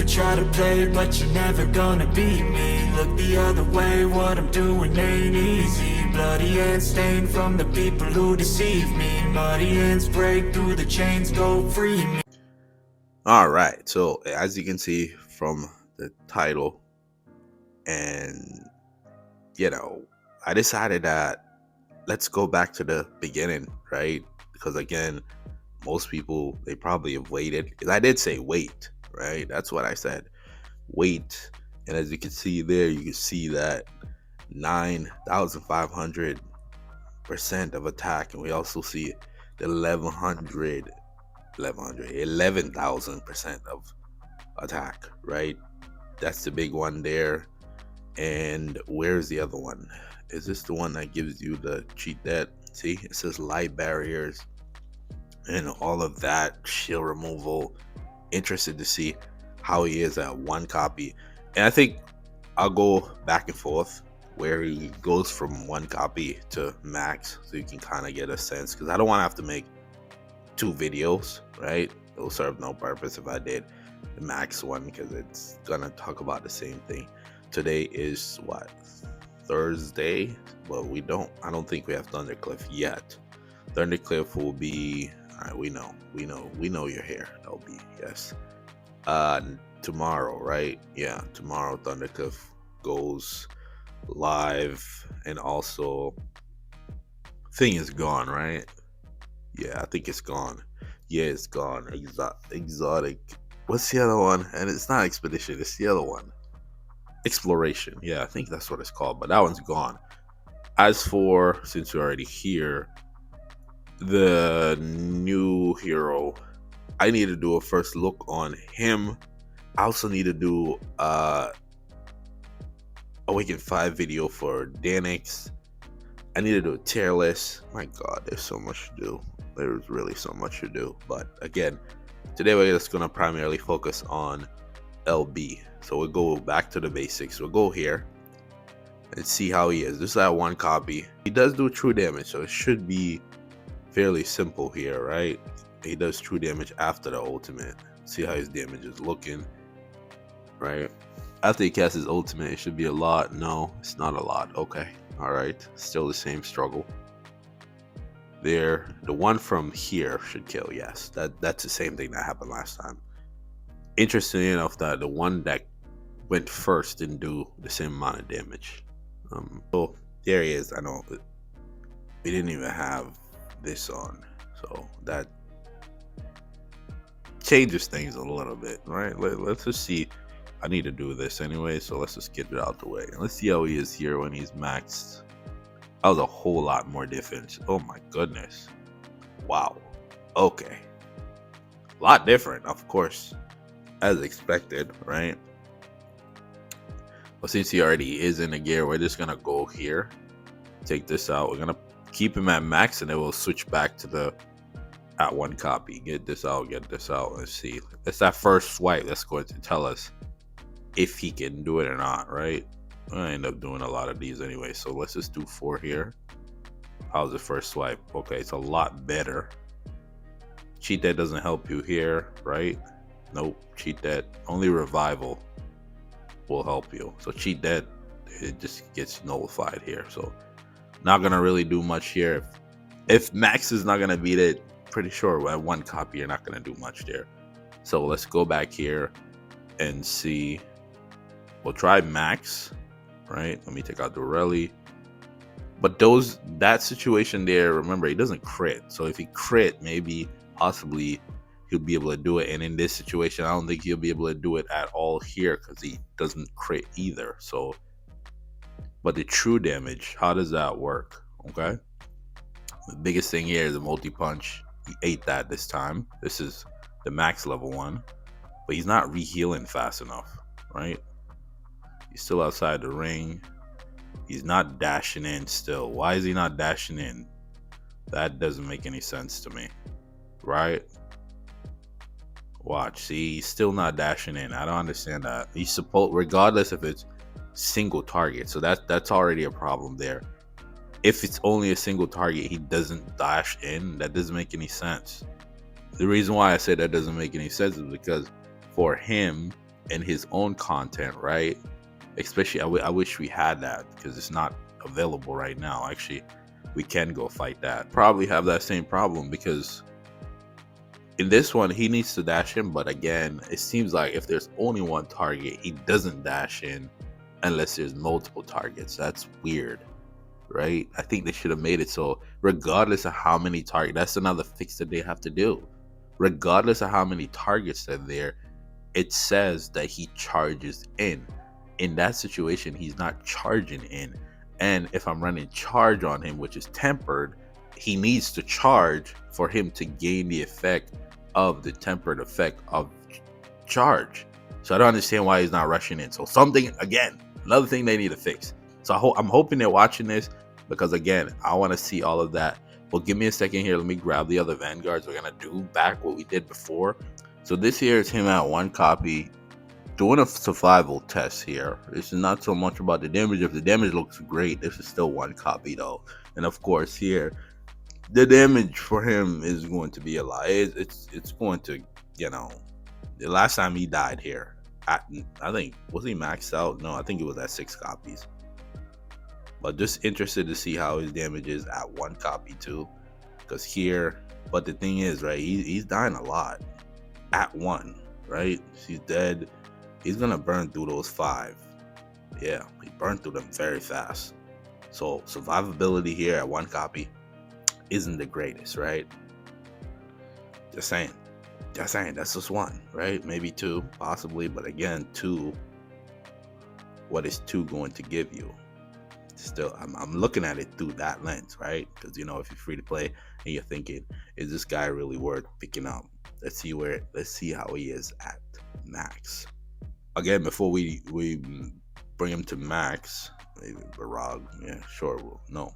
could try to play, but you're never gonna beat me. Look the other way, what I'm doing ain't easy. Bloody hands stained from the people who deceive me. Muddy hands break through the chains, go free me. All right, so as you can see from the title, and I decided that let's go back to the beginning, right? Because again, most people, they probably have waited, because I did say wait, right? That's what I said, wait. And as you can see there, you can see that 9,500% of attack, and we also see the 11,000% of attack, right? That's the big one there. And where's the other one? Is this the one that gives you the cheat debt? See, it says light barriers and all of that, shield removal. Interested to see how he is at one copy. And I think I'll go back and forth where he goes from one copy to max, so you can kind of get a sense, because I don't want to have to make two videos, right? It will serve no purpose if I did the max one, because it's gonna talk about the same thing. Today is what, Thursday? Well, I don't think we have Thundercliff yet. Thundercliff will be, all right, we know you're here. That'll be, yes, tomorrow, right? Yeah, tomorrow Thundercliff goes live. And also thing is gone, right? Yeah, I think it's gone. Yeah, it's gone. Exotic, what's the other one? And it's not expedition, it's the other one, exploration. Yeah, I think that's what it's called, but that one's gone. As for, since you're already here, the new hero, I need to do a first look on him. I also need to do Awaken 5 video for Danix. I need to do a tier list. My god, there's so much to do. There's really so much to do. But again, today we're just going to primarily focus on LB. So we'll go back to the basics. We'll go here and see how he is. This is at one copy. He does do true damage, so it should be fairly simple here, right? He does true damage after the ultimate. See how his damage is looking, right? After he casts his ultimate, it should be a lot. No, it's not a lot. Okay, all right, still the same struggle there. The one from here should kill. Yes, that's the same thing that happened last time. Interesting enough that the one that went first didn't do the same amount of damage. So there he is. I know we didn't even have this on, so that changes things a little bit, right? Let's just see. I need to do this anyway, so let's just get it out the way. Let's see how he is here when he's maxed. That was a whole lot more difference. Oh my goodness. Wow. Okay. A lot different, of course, as expected, right? But since he already is in the gear, we're just gonna go here, take this out. We're gonna keep him at max, and then we'll switch back to the at one copy. Get this out, let's see. It's that first swipe that's going to tell us if he can do it or not, right? I end up doing a lot of these anyway, so let's just do 4 here. How's the first swipe? Okay, it's a lot better. Cheat that doesn't help you here, right? Nope, cheat that. Only revival will help you. So cheat that, it just gets nullified here. So not gonna really do much here. If max is not gonna beat it, pretty sure at one copy you're not gonna do much there. So let's go back here and see. We'll try max, right? Let me take out the rally. But that situation there, remember, he doesn't crit. So if he crit, maybe possibly he'll be able to do it. And in this situation, I don't think he'll be able to do it at all here, because he doesn't crit either. So, but the true damage, how does that work? Okay, the biggest thing here is a multi-punch. He ate that this time. This is the max level one, but he's not re-healing fast enough, right? He's still outside the ring. He's not dashing in still. Why is he not dashing in? That doesn't make any sense to me, right? Watch, see, he's still not dashing in. I don't understand that. He's supposed, regardless if it's single target, so that's already a problem there. If it's only a single target, he doesn't dash in. That doesn't make any sense. The reason why I say that doesn't make any sense is because for him, in his own content, right? Especially, I wish we had that because it's not available right now. Actually, we can go fight that. Probably have that same problem because in this one he needs to dash in, but again, it seems like if there's only one target, he doesn't dash in unless there's multiple targets. That's weird, right? I think they should have made it so regardless of how many targets, that's another fix that they have to do. Regardless of how many targets are there, it says that he charges in. In that situation, he's not charging in. And if I'm running charge on him, which is tempered, he needs to charge for him to gain the effect of the tempered effect of charge. So I don't understand why he's not rushing in. So something, again, another thing they need to fix. So I'm hoping they're watching this because, again, I want to see all of that. Well, give me a second here. Let me grab the other vanguards. We're going to do back what we did before. So this here is him at 1 copy doing a survival test here. This is not so much about the damage. If the damage looks great, this is still 1 copy though. And of course here, the damage for him is going to be a lot. It's going to, you know, the last time he died here, I think, was he maxed out? No, I think it was at 6 copies. But just interested to see how his damage is at 1 copy too. Because here, but the thing is, right, he's dying a lot at 1, right? He's dead. He's gonna burn through those 5. Yeah, he burned through them very fast. So survivability here at 1 copy isn't the greatest, right? Just saying. That's just 1, right? Maybe 2, possibly, but again, 2. What is 2 going to give you? Still, I'm looking at it through that lens, right? Because, you know, if you're free to play and you're thinking, is this guy really worth picking up? Let's see how he is at max. Again, before we bring him to max, maybe Barag, yeah, sure, no.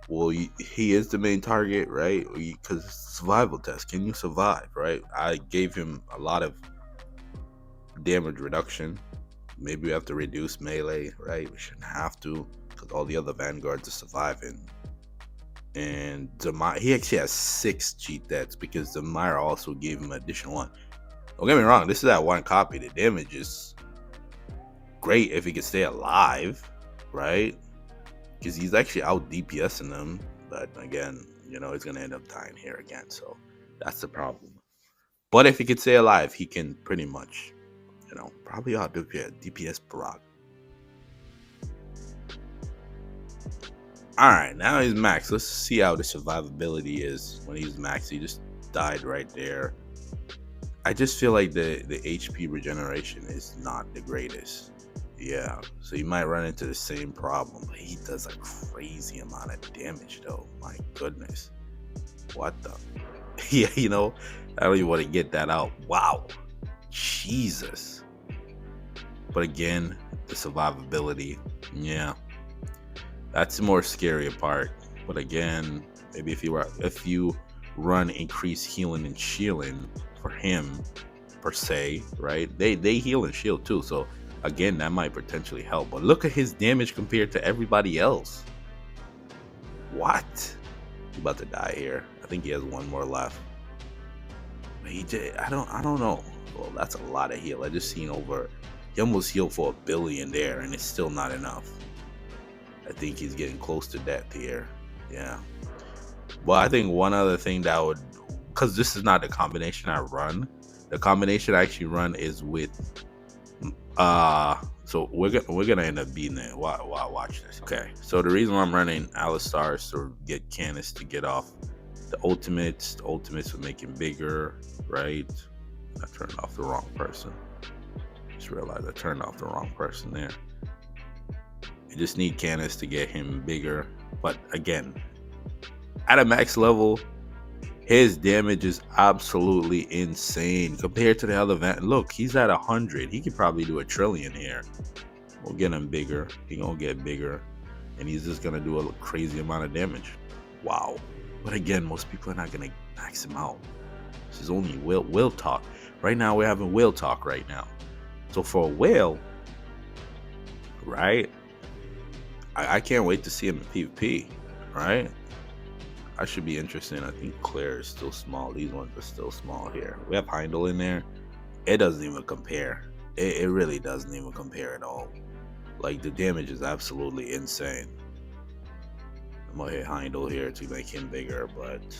Well, he is the main target, right? Because survival test, can you survive, right? I gave him a lot of damage reduction. Maybe we have to reduce melee, right? We shouldn't have to, because all the other vanguards are surviving. And he actually has 6 cheat deaths because Demire also gave him an additional 1. Don't get me wrong, this is at 1 copy. The damage is great if he can stay alive, right? Because he's actually out DPSing them. But again, you know, he's going to end up dying here again. So that's the problem. But if he can stay alive, he can pretty much, you know, probably out DPS Barag. Alright, now he's max. Let's see how the survivability is when he's max. He just died right there. I just feel like the HP regeneration is not the greatest. Yeah, so you might run into the same problem. But he does a crazy amount of damage though. My goodness. What the? Yeah, you know, I don't even want to get that out. Wow. Jesus. But again, the survivability. Yeah. That's the more scary part. But again, maybe if you run increased healing and shielding for him per se, right? They heal and shield too. So again, that might potentially help. But look at his damage compared to everybody else. What? He's about to die here. I think he has 1 more left. But I don't know. Well, that's a lot of heal. I just seen over. He almost healed for 1 billion there, and it's still not enough. I think he's getting close to death here. Yeah. Well, I think one other thing that would, because this is not the combination I run. The combination I actually run is with, so we're gonna end up beating it. Watch this. Okay. So the reason why I'm running Alistar is to get Canis to get off the ultimates. The ultimates would make him bigger, right? I turned off the wrong person. Just realized I turned off the wrong person there. You just need Canis to get him bigger. But again, at a max level, his damage is absolutely insane compared to the other look, he's at 100. He could probably do 1 trillion here. We'll get him bigger. He gonna get bigger, and he's just gonna do a crazy amount of damage. Wow. But again, most people are not gonna max him out. This is only will talk. Right now, we're having whale talk right now. So for a whale, right? I can't wait to see him in PvP, right? I should be interested. I think Claire is still small. These ones are still small here. We have Heindel in there. It doesn't even compare. it really doesn't even compare at all. Like, the damage is absolutely insane. I'm gonna hit Heindel here to make him bigger, but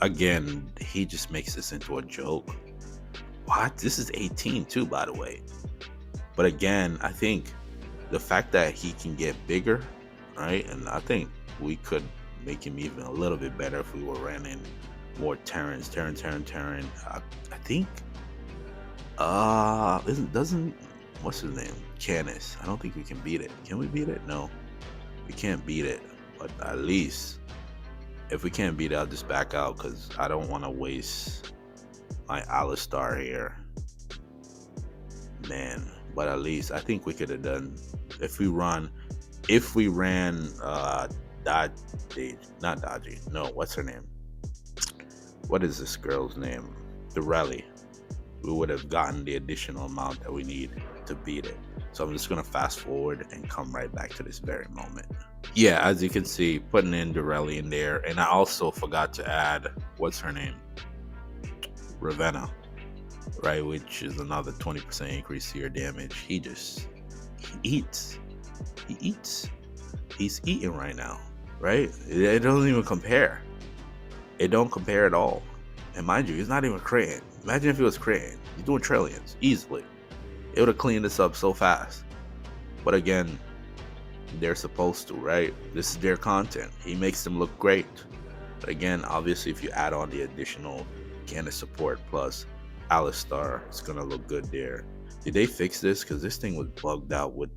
again, he just makes this into a joke. What? This is 18 too, by the way. But again, I think the fact that he can get bigger, right? And I think we could make him even a little bit better if we were running more Terrans. I think doesn't what's his name? Canis. I don't think we can beat it. Can we beat it? No. We can't beat it. But at least if we can't beat it, I'll just back out because I don't want to waste my Alistar here. Man. But at least I think we could have done if we ran not Dodgy. No, what's her name? What is this girl's name? Dorelli. We would have gotten the additional amount that we need to beat it. So I'm just gonna fast forward and come right back to this very moment. Yeah, as you can see, putting in Dorelli in there, and I also forgot to add what's her name? Ravenna. Right, which is another 20% increase to your damage. He eats. He's eating right now, right? It doesn't even compare. It don't compare at all. And mind you, he's not even critting. Imagine if he was critting. He's doing trillions easily. It would have cleaned this up so fast. But again, they're supposed to, right? This is their content. He makes them look great. But again, obviously, if you add on the additional Candace support plus Alistar, it's gonna look good there. Did they fix this? Because this thing was bugged out with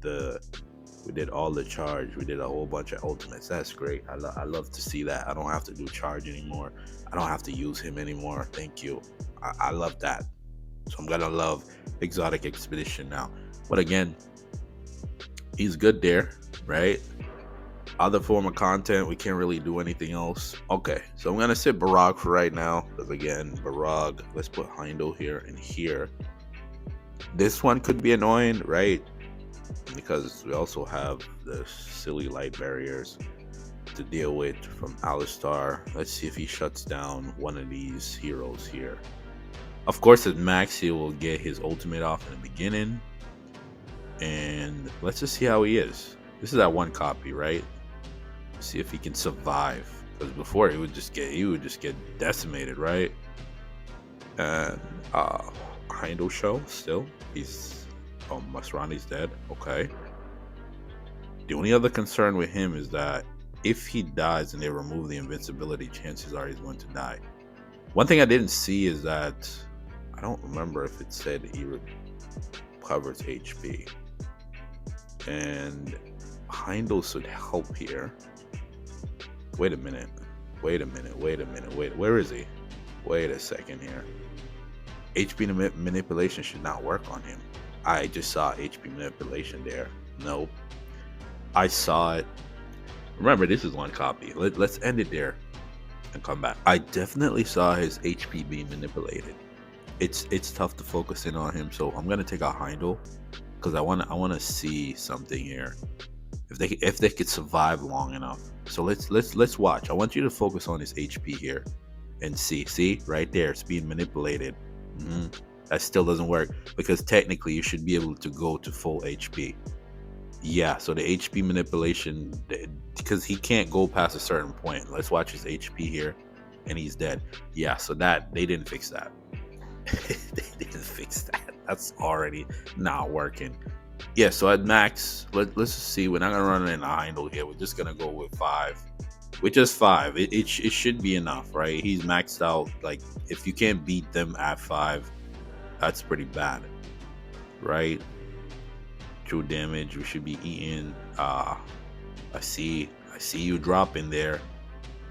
we did all the charge. We did a whole bunch of ultimates. That's great. I love to see that. I don't have to do charge anymore. I don't have to use him anymore. Thank you. I love that. So I'm gonna love Exotic Expedition now. But again, he's good there, right? Other form of content, we can't really do anything else. Okay, so I'm gonna sit Barag for right now, because again, Barag, let's put Heindel here and here. This one could be annoying, right? Because we also have the silly light barriers to deal with from Alistar. Let's see if he shuts down one of these heroes here. Of course, at max, he will get his ultimate off in the beginning. And let's just see how he is. This is at 1 copy, right? See if he can survive, because before he would just get decimated, right? And Heindel show still, he's Masrani's dead. Okay, the only other concern with him is that if he dies and they remove the invincibility, chances are he's going to die. One thing I didn't see is that I don't remember if it said he recovers HP, and Heindel should help here. Wait a minute. Where is he? Wait a second here. HP manipulation should not work on him. I just saw HP manipulation there. Nope. I saw it. Remember, this is 1 copy. Let's end it there and come back. I definitely saw his HP being manipulated. It's tough to focus in on him, so I'm gonna take out Heindel because I wanna see something here. If they could survive long enough. So let's watch. I want you to focus on his HP here and see right there, it's being manipulated. That still doesn't work, because technically you should be able to go to full HP. Yeah, so the HP manipulation, because he can't go past a certain point. Let's watch his HP here, and he's dead. Yeah, so that they didn't fix that. They didn't fix that. That's already not working. Yeah, so at max, let's just see. We're not gonna run in a Heindel here. We're just gonna go with 5. With just 5, it should be enough, right? He's maxed out. Like, if you can't beat them at 5, that's pretty bad, right? True damage, we should be eating. I see you dropping there.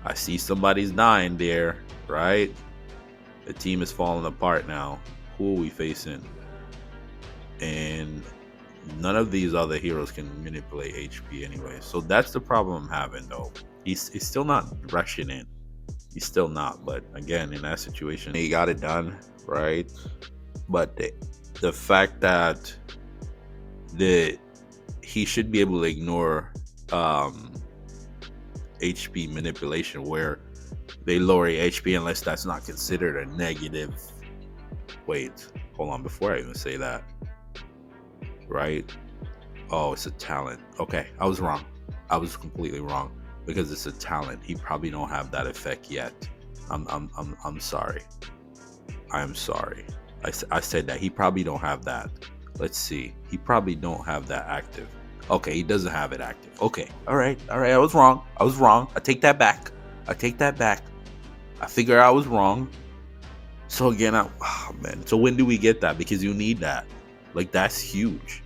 I see somebody's dying there, right? The team is falling apart now. Who are we facing? And none of these other heroes can manipulate HP anyway. So that's the problem I'm having, though. He's still not rushing in. He's still not. But again, in that situation, he got it done, right? But the fact that he should be able to ignore HP manipulation, where they lower HP unless that's not considered a negative. Wait, hold on, before I even say that, right? Oh, it's a talent. Okay, I was wrong. I was completely wrong because it's a talent. He probably don't have that effect yet. I'm sorry. I am sorry. I said that he probably don't have that. Let's see. He probably don't have that active. Okay, he doesn't have it active. Okay, all right. I was wrong. I take that back. I figure I was wrong. So again, oh man. So when do we get that? Because you need that. Like that's huge.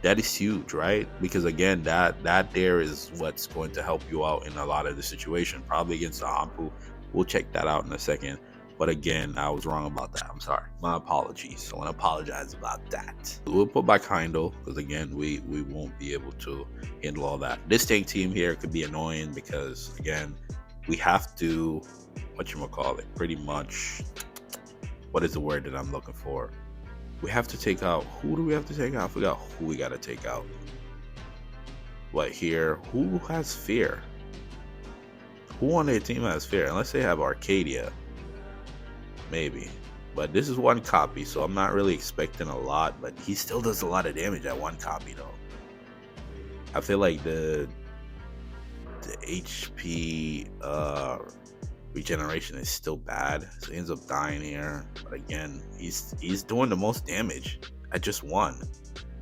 That is huge, right? Because again, that there is what's going to help you out in a lot of the situation. Probably against the Ampu. We'll check that out in a second. But again, I was wrong about that. I'm sorry. My apologies. I want to apologize about that. We'll put back Heindel because again, we won't be able to handle all that. This tank team here could be annoying because again, we have to whatchamacallit, pretty much. What is the word that I'm looking for? We have to take out. Who do we have to take out? I forgot who we got to take out. What here? Who has fear? Who on their team has fear? Unless they have Arcadia. Maybe. But this is one copy, so I'm not really expecting a lot. But he still does a lot of damage at one copy, though. I feel like the HP regeneration is still bad, so he ends up dying here. But again, he's doing the most damage at just one.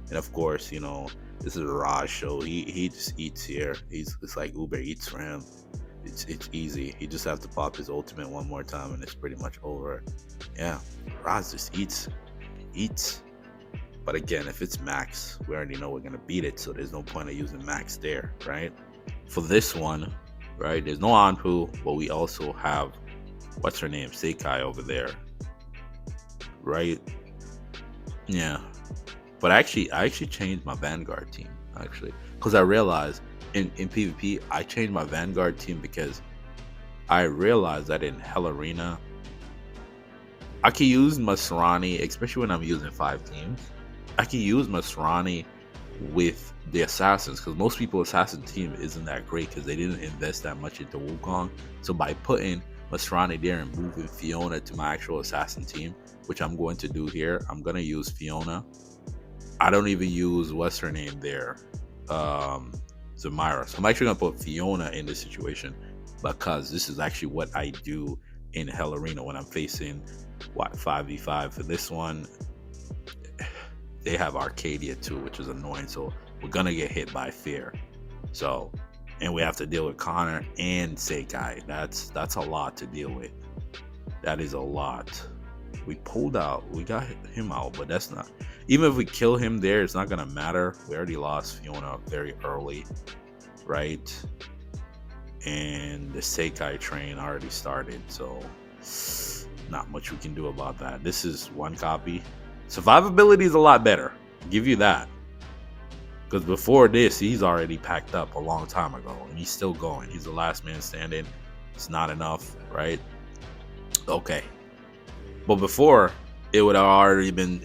And of course, you know, this is a Raj show. He just eats here. It's like Uber Eats for him. It's easy. He just have to pop his ultimate one more time and it's pretty much over. Yeah, Raj just eats. But again, if it's max, we already know we're gonna beat it, so there's no point of using max there, right? For this one, right, there's no Anpu, but we also have what's her name, Seikai over there, right? Yeah, but I actually changed my Vanguard team actually because I realized in PvP I changed my Vanguard team because I realized that in Hell Arena I can use Masrani, especially when I'm using 5 teams. I can use Masrani with the assassins because most people assassin team isn't that great because they didn't invest that much into Wukong. So by putting Masrani there and moving Fiona to my actual assassin team, which I'm going to do here, I'm gonna use Fiona. I don't even use what's her name there, Zamira. So I'm actually gonna put Fiona in this situation because this is actually what I do in Hell Arena when I'm facing 5v5. For this one, they have Arcadia too, which is annoying. So we're gonna get hit by fear. So, and we have to deal with Connor and Seikai. That's a lot to deal with. That is a lot. We pulled out. We got him out, but that's not. Even if we kill him there, it's not gonna matter. We already lost Fiona very early, right? And the Seikai train already started, so not much we can do about that. This is one copy. Survivability is a lot better. I'll give you that. Because before this, he's already packed up a long time ago, and he's still going. He's the last man standing. It's not enough, right? Okay. But before, it would have already been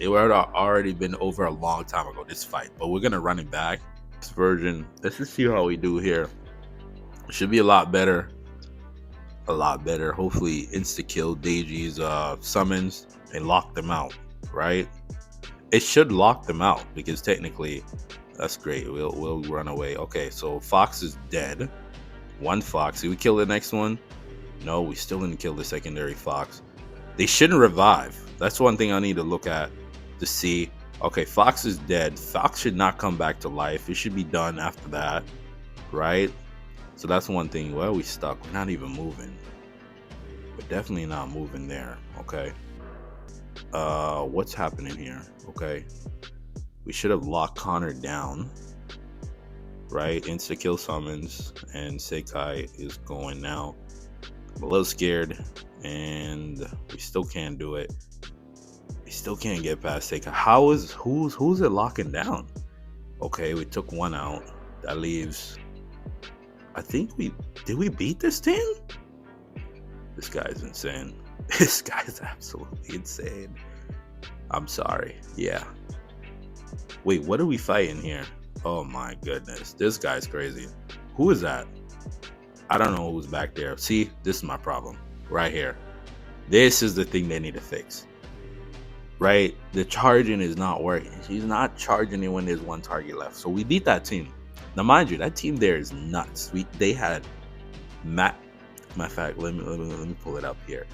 over a long time ago, this fight. But we're gonna run it back. This version. Let's just see how we do here. It should be a lot better. A lot better. Hopefully insta-kill Deiji's summons and lock them out, right? It should lock them out because technically that's great. We'll run away. Okay, so Fox is dead. One Fox. Did we kill the next one? No, we still didn't kill the secondary Fox. They shouldn't revive. That's one thing I need to look at to see. Okay, Fox is dead. Fox should not come back to life. It should be done after that, right? So that's one thing. Well, we stuck. We're not even moving. We're definitely not moving there. Okay. What's happening here? Okay. We should have locked Connor down. Right? Insta-kill summons. And Seikai is going now. I'm a little scared. And we still can't do it. We still can't get past Seikai. Who's it locking down? Okay, we took one out. That leaves... I think did we beat this team? This guy's insane. This guy's absolutely insane. I'm sorry. Yeah. Wait, what are we fighting here? Oh my goodness. This guy's crazy. Who is that? I don't know who's back there. See, this is my problem. Right here. This is the thing they need to fix. right? The charging is not working. She's not charging it when there's one target left. So we beat that team. Now, mind you, that team there is nuts. They had Matt. Matter of fact, let me pull it up here.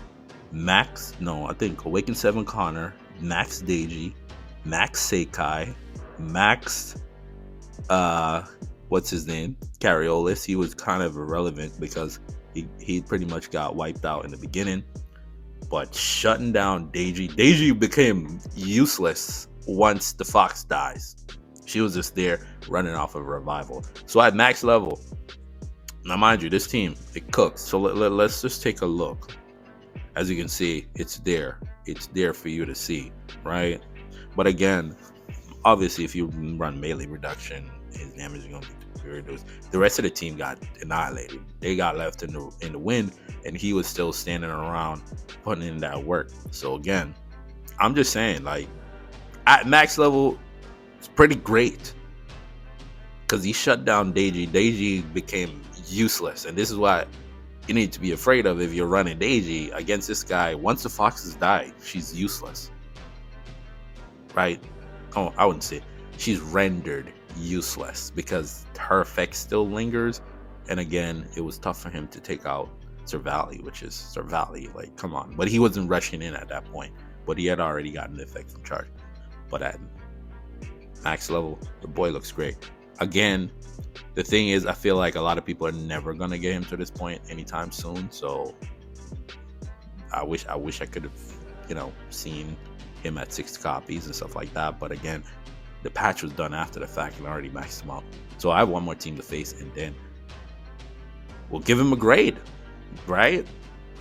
Max, no, I think Awakened 7 Connor, Max Deji, Max Sekai, Max, what's his name? Cariolis. He was kind of irrelevant because he pretty much got wiped out in the beginning. But shutting down Deji became useless once the Fox dies. She was just there running off of revival. So at max level, now mind you, this team, it cooks. So let's just take a look. As you can see, it's there. It's there for you to see, right? But again, obviously, if you run melee reduction, his damage is going to be reduced. The rest of the team got annihilated. They got left in the wind, and he was still standing around putting in that work. So again, I'm just saying, like, at max level, it's pretty great because he shut down Deji. Deji became useless, and this is what you need to be afraid of if you're running Deji against this guy. Once the foxes die, she's useless, right? Oh, I wouldn't say she's rendered useless because her effect still lingers. And again, it was tough for him to take out Survivability, which is Survivability. Like, come on. But he wasn't rushing in at that point. But he had already gotten the effect from charge. But at max level, the boy looks great. Again, the thing is, I feel like a lot of people are never gonna get him to this point anytime soon. So I wish I could have, seen him at 6 copies and stuff like that. But again, the patch was done after the fact and already maxed him out. So I have one more team to face, and then we'll give him a grade, right?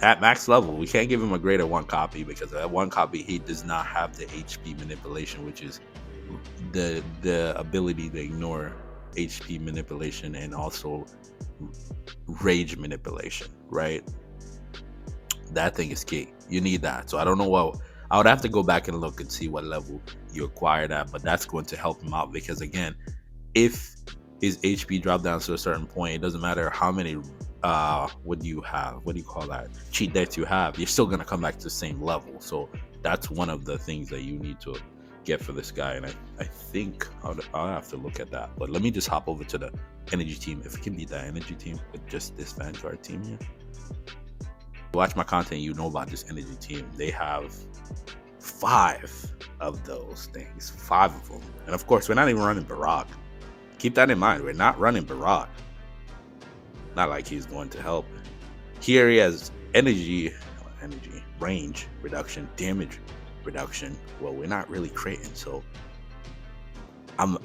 At max level, we can't give him a grade at 1 copy because at 1 copy he does not have the HP manipulation, which is the ability to ignore HP manipulation and also rage manipulation, right? That thing is key. You need that. So I don't know what I would have to go back and look and see what level you acquire that, but that's going to help him out because again, if his HP drop down to a certain point, it doesn't matter how many what do you call that, cheat decks you have, you're still gonna come back to the same level. So that's one of the things that you need to get for this guy, and I think I'll have to look at that. But let me just hop over to the energy team. If we can beat that energy team with just this Vanguard team here. Watch my content, you know about this energy team. They have 5 of those things, 5 of them. And of course, we're not even running Barak. Keep that in mind. We're not running Barak. Not like he's going to help. Here he has energy, range reduction, damage reduction. Well, we're not really creating, so I'm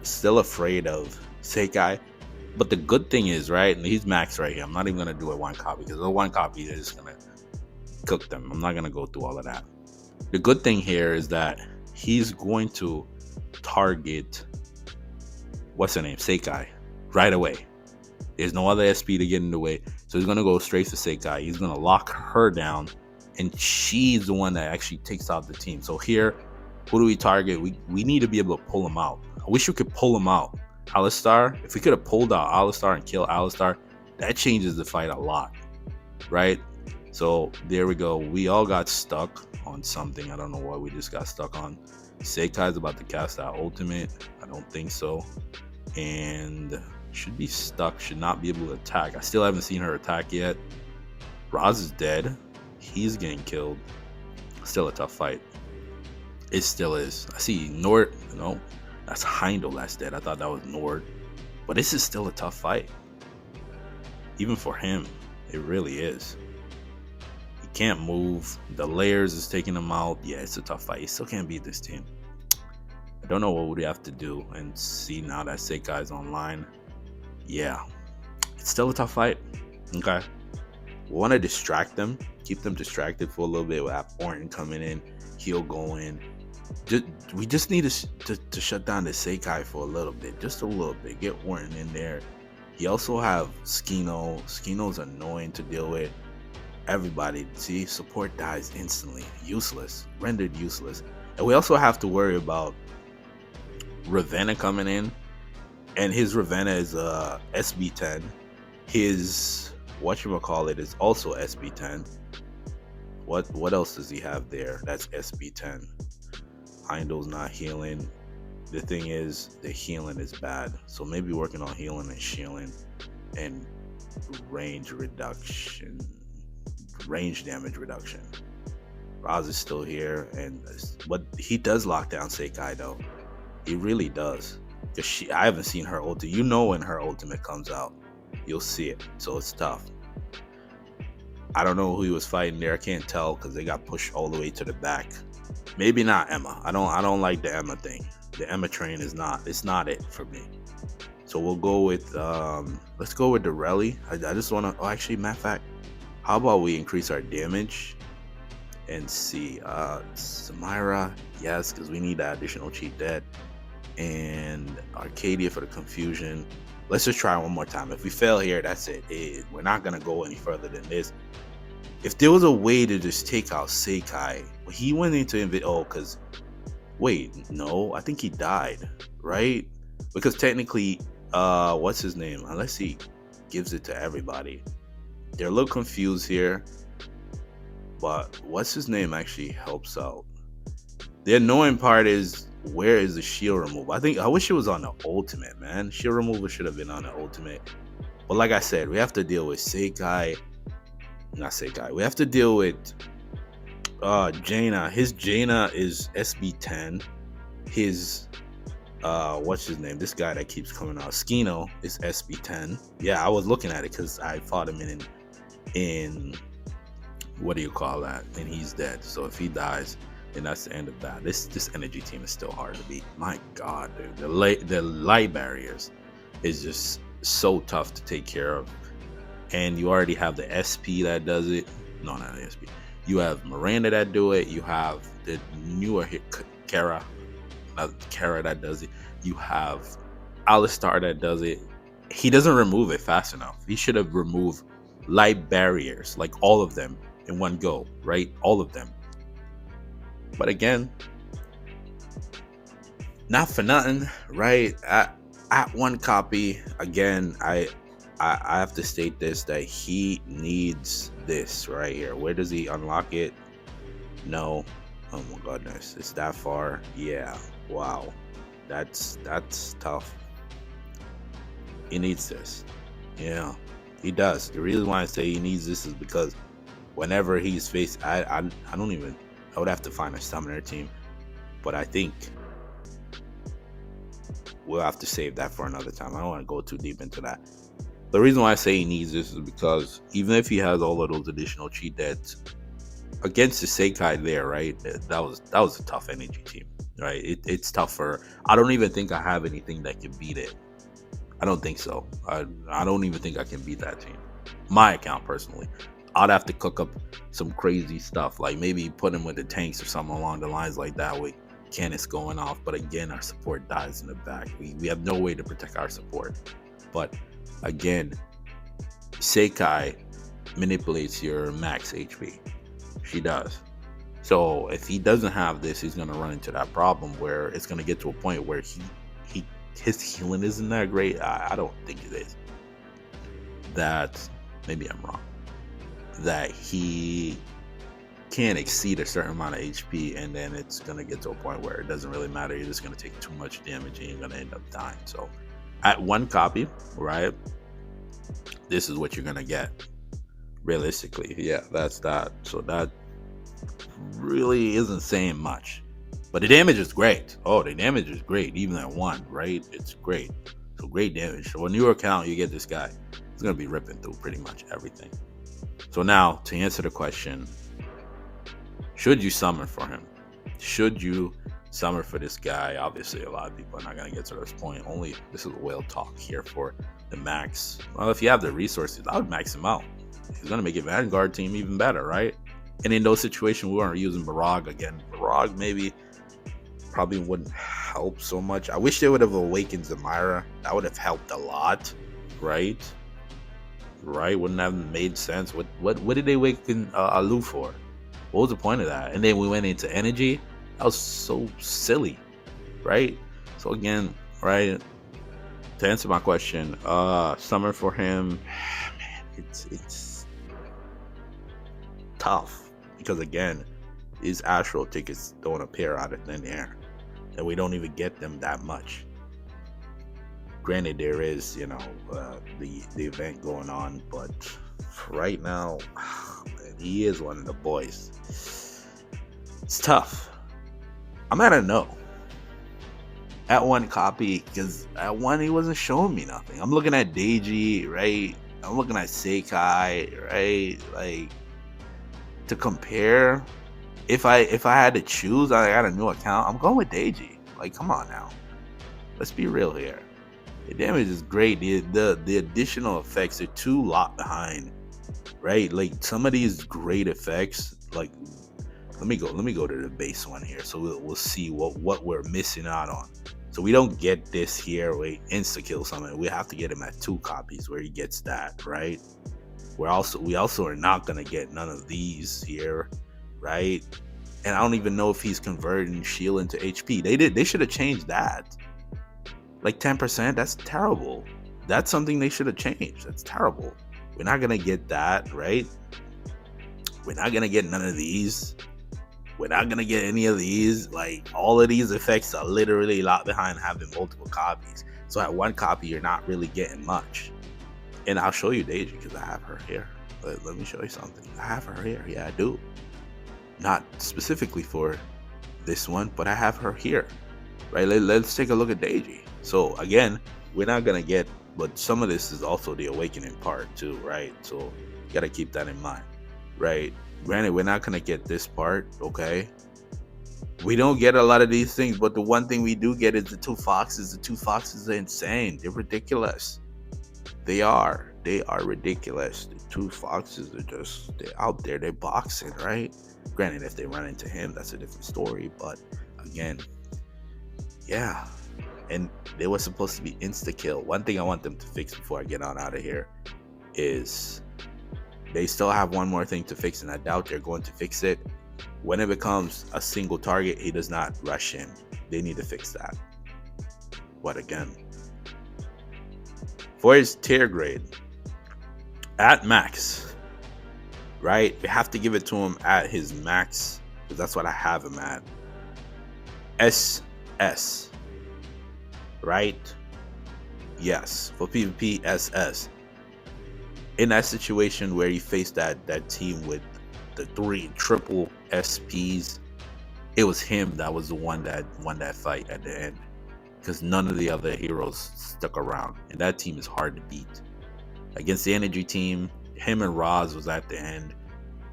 still afraid of Sekai. But the good thing is, right, and he's max right here. I'm not even going to do a 1 copy because the 1 copy is just going to cook them. I'm not going to go through all of that. The good thing here is that he's going to target, what's her name, Sekai, right away. There's no other SP to get in the way. So he's going to go straight to Sekai. He's going to lock her down, and she's the one that actually takes out the team. So here, who do we target? We need to be able to pull him out. I wish we could pull him out. Alistar, if we could have pulled out Alistar and killed Alistar, that changes the fight a lot, right? So there we go. We all got stuck on something. I don't know what we just got stuck on. Seikai's about to cast that ultimate. I don't think so. And should be stuck, should not be able to attack. I still haven't seen her attack yet. Raz is dead. He's getting killed. Still a tough fight. It still is. I see Nord. No, that's Heindel that's dead. I thought that was Nord. But this is still a tough fight. Even for him, it really is. He can't move. The layers is taking him out. Yeah, it's a tough fight. He still can't beat this team. I don't know what would he have to do. And see now that Seikai's online. Yeah, it's still a tough fight. Okay. We want to distract them. Keep them distracted for a little bit. We'll have Orton coming in. He'll go in. We just need to shut down the Seikai for a little bit. Just a little bit. Get Orton in there. You also have Skino. Skino's annoying to deal with. Everybody, see, support dies instantly. Useless. Rendered useless. And we also have to worry about Ravenna coming in. And his Ravenna is SB10. His whatchamacallit is also SB10. What else does he have there? That's SB10. Heimdall's not healing. The thing is, the healing is bad. So maybe working on healing and shielding and range reduction, range damage reduction. Roz is still here, but he does lock down Sekai though. He really does. Cause I haven't seen her ultimate. You know when her ultimate comes out, you'll see it. So it's tough. I don't know who he was fighting there. I can't tell because they got pushed all the way to the back. Maybe not Emma. I don't like the Emma thing. The Emma train is not. It's not it for me. So we'll go with let's go with the Rally. I just want to. Oh, actually, matter of fact, how about we increase our damage and see Samira? Yes, because we need that additional cheat dead, and Arcadia for the confusion. Let's just try one more time. If we fail here, that's it. We're not gonna go any further than this. If there was a way to just take out Sekai, he went into because wait, no, I think he died, right? Because technically, what's his name? Unless he gives it to everybody, they're a little confused here. But what's his name actually helps out. The annoying part is, where is the shield removal? I wish it was on the ultimate, man. Shield removal should have been on the ultimate. But like I said, we have to deal with Sekai. Not Sekai. We have to deal with Jaina. His Jaina is SB10. His what's his name? This guy that keeps coming out, Skino, is SB10. Yeah, I was looking at it because I fought him in what do you call that? And he's dead. So if he dies, then that's the end of that. This energy team is still hard to beat. My God, dude, the light barriers is just so tough to take care of. And you already have the SP that does it. No, not the SP. You have Miranda that do it. You have the newer Kara that does it. You have Alistar that does it. He doesn't remove it fast enough. He should have removed light barriers, like all of them in one go, right? All of them. But again, not for nothing, right? At one copy, again, I have to state this, that he needs this right here. Where does he unlock it? No. Oh my goodness, it's that far. Yeah. Wow. That's tough. He needs this. Yeah, he does. The reason why I say he needs this is because whenever he's faced, I would have to find a summoner team, but I think we'll have to save that for another time. I don't want to go too deep into that. The reason why I say he needs this is because even if he has all of those additional cheat deads against the Sekai there, right? That was a tough energy team, right? It's tougher. I don't even think I have anything that can beat it. I don't think so. I don't even think I can beat that team. My account personally, I'd have to cook up some crazy stuff, like maybe put him with the tanks or something along the lines like that with cannons going off. But again, our support dies in the back. We have no way to protect our support. But again, Sekai manipulates your max HP. She does. So if he doesn't have this, he's gonna run into that problem where it's gonna get to a point where his healing isn't that great. I don't think it is. That maybe I'm wrong. That he can't exceed a certain amount of HP, and then it's gonna get to a point where it doesn't really matter. You're just gonna take too much damage and you're gonna end up dying. So at one copy, right, this is what you're gonna get realistically. Yeah, that's that. So that really isn't saying much, but the damage is great. Oh, the damage is great, even at one, right? It's great. So great damage. So a newer account, you get this guy, it's gonna be ripping through pretty much everything. So now to answer the question, should you summon for him? Should you summon for this guy? Obviously, a lot of people are not going to get to this point. Only this is a whale talk here for the max. Well, if you have the resources, I would max him out. He's going to make a Vanguard team even better, right? And in those situations, we weren't using Barag again. Barag probably wouldn't help so much. I wish they would have awakened Zamira. That would have helped a lot, right? Right? Wouldn't have made sense. What did they awaken Alu for? What was the point of that? And then we went into energy. That was so silly, right? So again, right, to answer my question, summer for him, man, it's tough because again, His Astro tickets don't appear out of thin air, and we don't even get them that much. Granted, there is, the event going on, but right now, man, he is one of the boys. It's tough. I'm at a no. At one copy, because at one he wasn't showing me nothing. I'm looking at Deiji, right? I'm looking at Seikai, right? Like, to compare, if I had to choose, I got a new account, I'm going with Deiji. Like, come on now. Let's be real here. The damage is great. The additional effects are too locked behind, right? Like, some of these great effects, like, let me go to the base one here, so we'll see what we're missing out on. So we don't get this here. We insta kill someone. We have to get him at 2 copies where he gets that, right? We also are not gonna get none of these here, right? And I don't even know if he's converting shield into HP. They should have changed that. Like 10%, that's terrible. That's something they should have changed. That's terrible. We're not gonna get that, right? We're not gonna get none of these. We're not gonna get any of these. Like, all of these effects are literally locked behind having multiple copies. So at 1 copy, you're not really getting much. And I'll show you Deiji because I have her here. Let me show you something. I have her here. Yeah, I do. Not specifically for this one, but I have her here. Right? Let's take a look at Deiji. So again, we're not gonna get, but some of this is also the awakening part too, right? So you gotta keep that in mind, right? Granted, we're not gonna get this part, okay? We don't get a lot of these things, but the one thing we do get is the 2 foxes. The 2 foxes are insane. They're ridiculous. They are ridiculous. The 2 foxes are they're out there. They're boxing, right? Granted, if they run into him, that's a different story. But again, yeah. And they were supposed to be insta kill. One thing I want them to fix before I get on out of here is they still have one more thing to fix, and I doubt they're going to fix it. When it becomes a single target, he does not rush in. They need to fix that. But again, for his tier grade, at max, right? We have to give it to him at his max, because that's what I have him at. SS. Right? Yes. For PvP, SS. In that situation where he faced that team with the 3 triple SPs, it was him that was the one that won that fight at the end, because none of the other heroes stuck around, and that team is hard to beat. Against the energy team, him and Roz was at the end.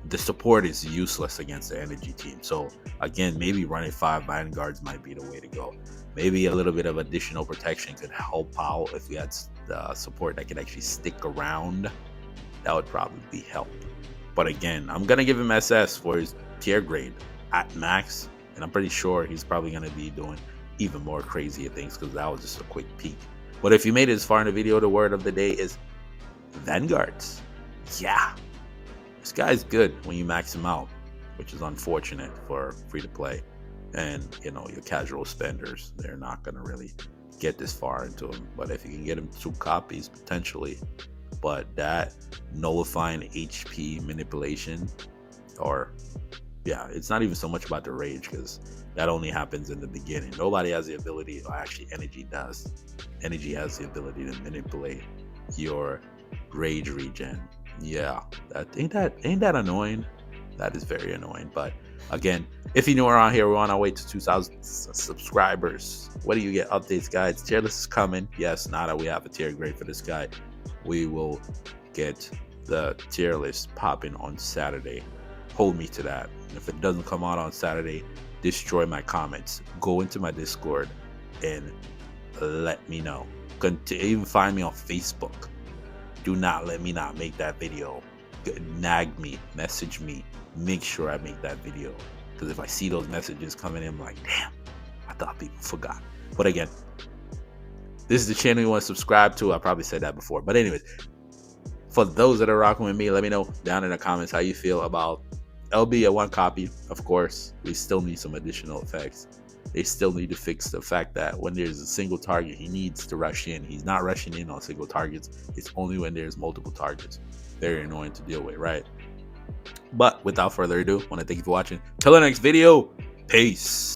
The support is useless against the energy team. So again, maybe running 5 vanguards might be the way to go. Maybe a little bit of additional protection could help out. If we had support that could actually stick around, that would probably be help. But again, I'm gonna give him SS for his tier grade at max, and I'm pretty sure he's probably gonna be doing even more crazier things, because that was just a quick peek. But if you made it this far in the video, the word of the day is vanguards. Yeah, this guy's good when you max him out, which is unfortunate for free to play. And your casual spenders, they're not gonna really get this far into him. But if you can get him 2 copies potentially, but that nullifying HP manipulation, or yeah, it's not even so much about the rage, because that only happens in the beginning. Nobody has the ability, or actually Energy does. Energy has the ability to manipulate your rage regen. Yeah, ain't that annoying? That is very annoying. But again, if you're new around here, we're on our way to 2,000 subscribers. What do you get? Updates, guides, tier list is coming. Yes, now that we have a tier grade for this guy, we will get the tier list popping on Saturday. Hold me to that. If it doesn't come out on Saturday, destroy my comments. Go into my Discord and let me know. Even find me on Facebook. Do not let me not make that video. Nag me, message me, make sure I make that video. Because if I see those messages coming in, I'm like, damn, I thought people forgot. But again, this is the channel you want to subscribe to. I probably said that before. But anyways, for those that are rocking with me, let me know down in the comments how you feel about LB at 1 copy. Of course, we still need some additional effects. They still need to fix the fact that when there's a single target, he needs to rush in. He's not rushing in on single targets. It's only when there's multiple targets. Very annoying to deal with, right? But without further ado, I want to thank you for watching. Till the next video, peace.